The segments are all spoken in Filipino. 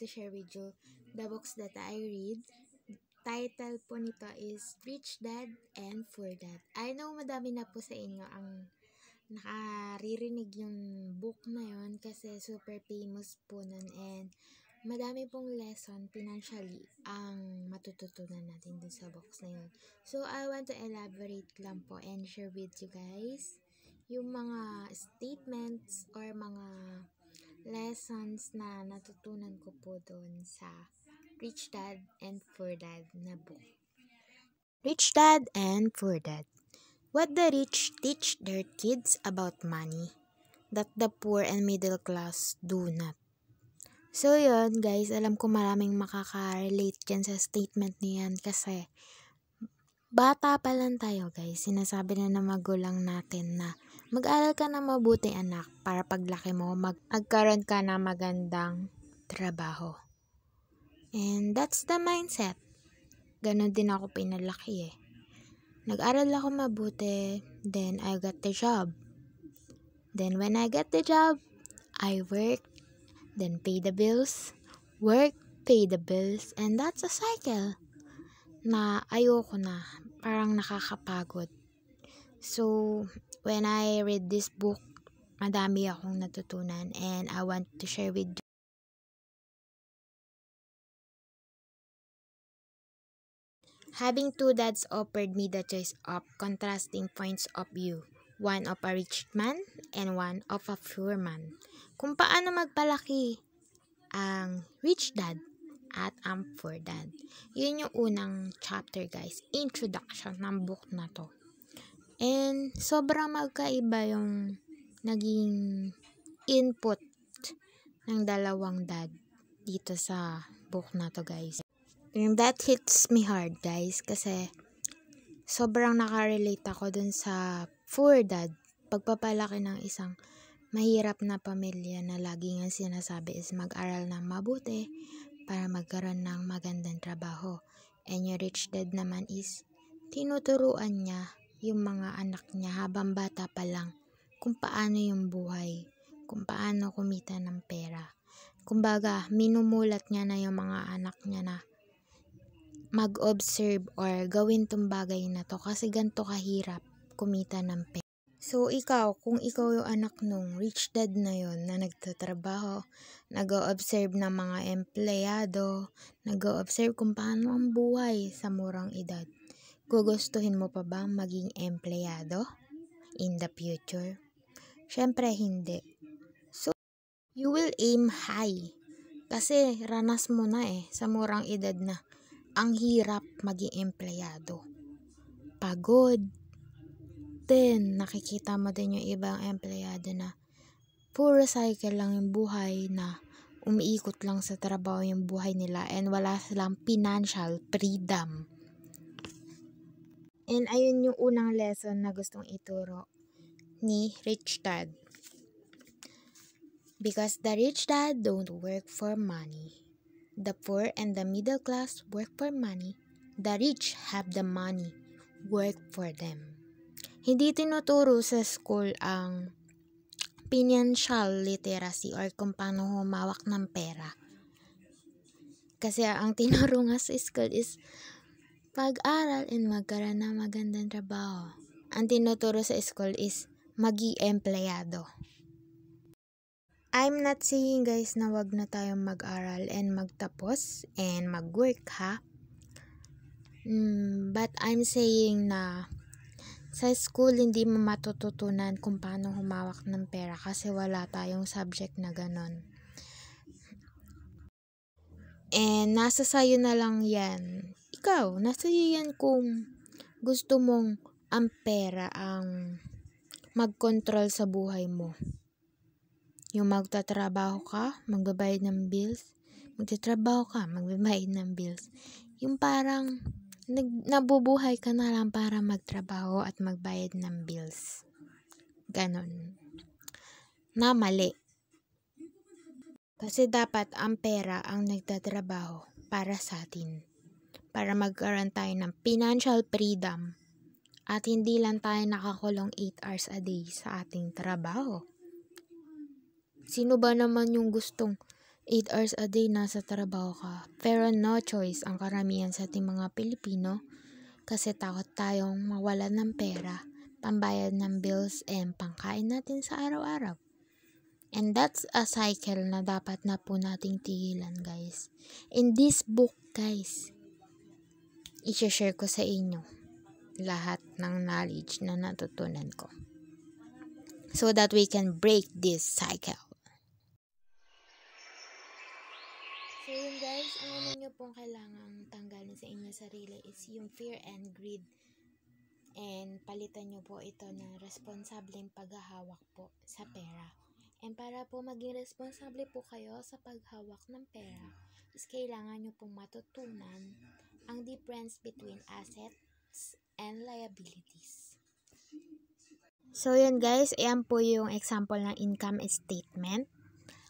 to share with you the books that I read. Title po nito is Rich Dad and Poor Dad. I know madami na po sa inyo ang nakaririnig yung book na yon kasi super famous po nun and madami pong lesson financially ang matututunan natin dun sa books na yun. So, I want to elaborate lang po and share with you guys yung mga statements or mga lessons na natutunan ko po doon sa Rich Dad and Poor Dad na book. Rich Dad and Poor Dad. What the rich teach their kids about money that the poor and middle class do not. So yun guys, alam ko maraming makaka-relate dyan sa statement niyan kasi bata pa lang tayo guys, sinasabi na ng magulang natin na mag-aral ka na mabuti anak para paglaki mo magkaroon ka na magandang trabaho. And that's the mindset. Ganon din ako pinalaki eh. Nag-aral ako mabuti, then I got the job. Then when I got the job, I work, then pay the bills, work, pay the bills, and that's a cycle na ayoko na, parang nakakapagod. So, when I read this book, madami akong natutunan and I want to share with you. Having two dads offered me the choice of contrasting points of view, one of a rich man and one of a poor man. Kung paano magpalaki ang rich dad at ang poor dad. Yun yung unang chapter guys, introduction ng book na to. And sobrang magkaiba yung naging input ng dalawang dad dito sa book na to guys. And that hits me hard guys kasi sobrang nakarelate ako dun sa poor dad. Pagpapalaki ng isang mahirap na pamilya na lagi nga sinasabi is mag-aral ng mabuti para magkaroon ng magandang trabaho. And yung rich dad naman is tinuturuan niya yung mga anak niya habang bata pa lang kung paano yung buhay, kung paano kumita ng pera. Kumbaga, minumulat niya na yung mga anak niya na mag-observe or gawin tong bagay na to kasi ganito kahirap kumita ng pera. So, ikaw, kung ikaw yung anak nung rich dad na yon na nagtatrabaho, nag-o-observe ng mga empleyado, nag-o-observe kung paano ang buhay sa murang edad, gugustuhin mo pa bang maging empleyado in the future? Syempre, hindi. So, you will aim high kasi ranas mo na sa murang edad na ang hirap maging empleyado. Pagod. Then, nakikita mo din yung ibang empleyado na puro cycle lang yung buhay na umiikot lang sa trabaho yung buhay nila and wala silang financial freedom. And ayun yung unang lesson na gustong ituro ni Rich Dad. Because the rich dad don't work for money. The poor and the middle class work for money. The rich have the money, work for them. Hindi tinuturo sa school ang financial literacy or kung paano humawak ng pera. Kasi ang tinuro nga sa school is pag-aral and magkaroon ng magandang trabaho. Ang tinuturo sa school is maging empleyado. I'm not saying guys na wag na tayong mag-aral and magtapos and mag-work ha. But I'm saying na sa school hindi mo matututunan kung paano humawak ng pera kasi wala tayong subject na ganon. And nasa sayo na lang yan. Ikaw, nasa iyo yan kung gusto mong ang pera ang mag-control sa buhay mo. Yung magtatrabaho ka, magbabayad ng bills. Magtatrabaho ka, magbabayad ng bills. Yung parang nabubuhay ka na lang para magtrabaho at magbayad ng bills. Ganon. Na mali. Kasi dapat ang pera ang nagtatrabaho para sa atin. Para magkaroon tayo ng financial freedom. At hindi lang tayo nakakulong 8 hours a day sa ating trabaho. Sino ba naman yung gustong 8 hours a day nasa trabaho ka. Pero no choice ang karamihan sa ating mga Pilipino kasi takot tayong mawalan ng pera, pambayad ng bills, and pangkain natin sa araw-araw. And that's a cycle na dapat na po nating tigilan, guys. In this book, guys, i-share ko sa inyo lahat ng knowledge na natutunan ko so that we can break this cycle. So yun guys, ang ano nyo pong kailangang tanggalin sa inyong sarili is yung fear and greed. And palitan nyo po ito ng responsableng paghahawak po sa pera. And para po maging responsable po kayo sa paghawak ng pera, is kailangan nyo pong matutunan ang difference between assets and liabilities. So yun guys, ayan po yung example ng income statement.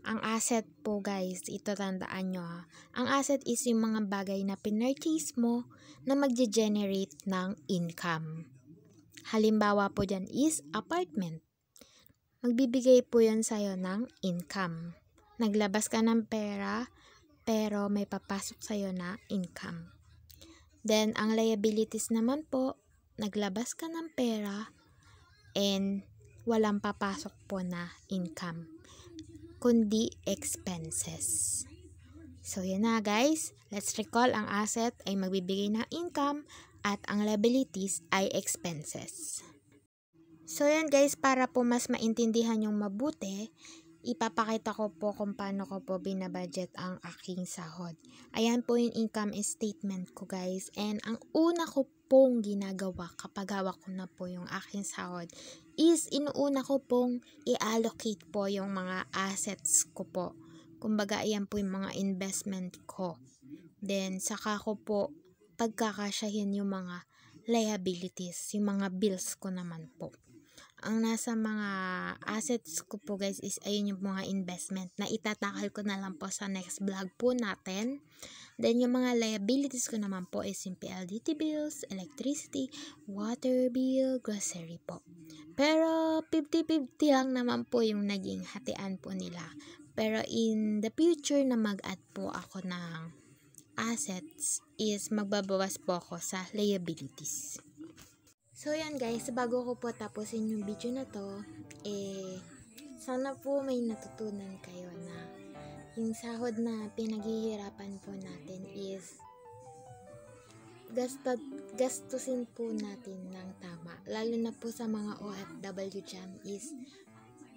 Ang asset po guys, ito tandaan nyo ha. Ang asset is yung mga bagay na pinurchase mo na magge-generate ng income. Halimbawa po dyan is apartment. Magbibigay po yan sa'yo ng income. Naglabas ka ng pera, pero may papasok sa'yo na income. Then, ang liabilities naman po, naglabas ka ng pera, and walang papasok po na income, kundi expenses. So, yan na guys. Let's recall, ang asset ay magbibigay ng income at ang liabilities ay expenses. So, yan guys, para po mas maintindihan yung mabuti, ipapakita ko po kung paano ko po binabudget ang aking sahod. Ayan po yung income statement ko guys. And ang una ko pong ginagawa kapag hawak ko na po yung aking sahod is inuuna ko pong i-allocate po yung mga assets ko po. Kumbaga, ayan po yung mga investment ko. Then, saka ko po pagkakasyahin yung mga liabilities, yung mga bills ko naman po. Ang nasa mga assets ko po guys is ayun yung mga investment na itatakal ko na lang po sa next vlog po natin. Then yung mga liabilities ko naman po is yung PLDT bills, electricity, water bill, grocery po. Pero 50-50 lang naman po yung naging hatian po nila. Pero in the future na mag-add po ako ng assets is magbabawas po ako sa liabilities. So yan guys, bago ko po tapusin yung video na to, sana po may natutunan kayo na yung sahod na pinaghihirapan po natin is gastusin po natin ng tama. Lalo na po sa mga OFW dyan is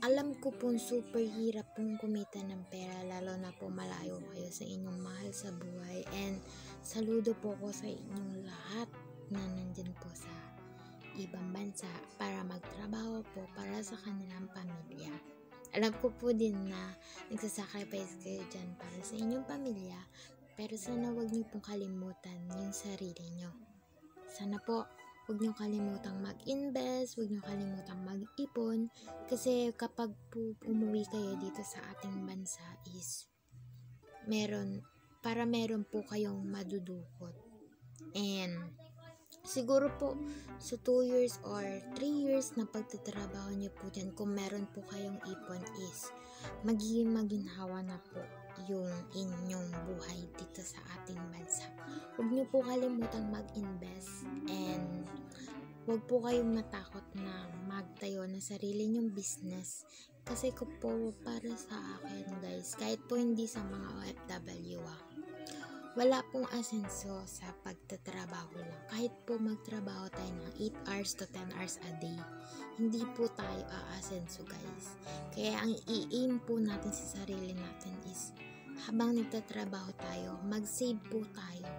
alam ko pong super hirap pong kumita ng pera, lalo na po malayo kayo sa inyong mahal sa buhay. And saludo po ko sa inyong lahat na nandyan po sa ibang bansa para magtrabaho po para sa kanilang pamilya. Alam ko po din na nagsasacrifice kayo dyan para sa inyong pamilya, pero sana wag niyo pong kalimutan yung sarili niyo. Sana po wag niyo kalimutang mag-invest, wag niyo kalimutang mag-ipon, kasi kapag po umuwi kayo dito sa ating bansa is meron po kayong madudukot. And siguro po sa 2 years or 3 years na pagtatrabaho niyo po dyan, kung meron po kayong ipon is magiging maginhawa na po yung inyong buhay dito sa ating bansa. Huwag niyo po kalimutang mag-invest, and huwag po kayong matakot na magtayo ng sarili niyong business. Kasi ko po, para sa akin guys, kahit po hindi sa mga OFW wala pong asenso sa pagtatrabaho lang. Kahit po magtrabaho tayo ng 8 hours to 10 hours a day, hindi po tayo aasenso guys. Kaya ang i-aim po natin sa sarili natin is habang nagtatrabaho tayo, mag-save po tayo.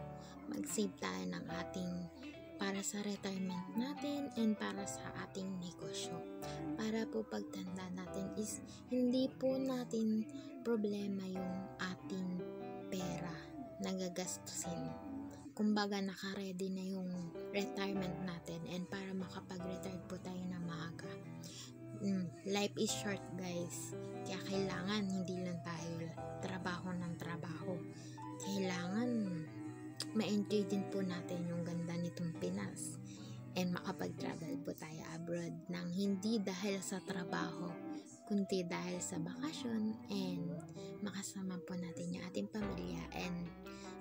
Mag-save tayo ng ating para sa retirement natin and para sa ating negosyo. Para po pagtanda natin is hindi po natin problema yung ating pera nagagastusin. Kumbaga naka-ready na yung retirement natin, and para makapag-retire po tayo na maaga. Life is short guys, kaya kailangan hindi lang tayo trabaho ng trabaho. Kailangan ma-enjoy din po natin yung ganda nitong Pinas, and makapag-travel po tayo abroad nang hindi dahil sa trabaho, kundi dahil sa bakasyon and makasama po natin yung ating pamilya, and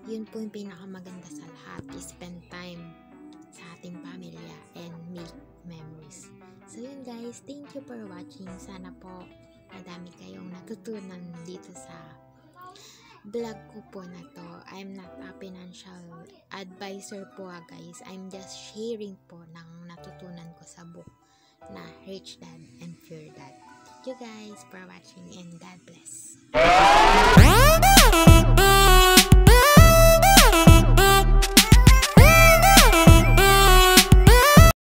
yun po yung pinakamaganda sa lahat, spend time sa ating pamilya and make memories. So yun guys, thank you for watching. Sana po madami kayong natutunan dito sa vlog ko po na to. I'm not a financial advisor po guys. I'm just sharing po ng natutunan ko sa book na Rich Dad and Poor Dad. Thank you guys for watching and God bless.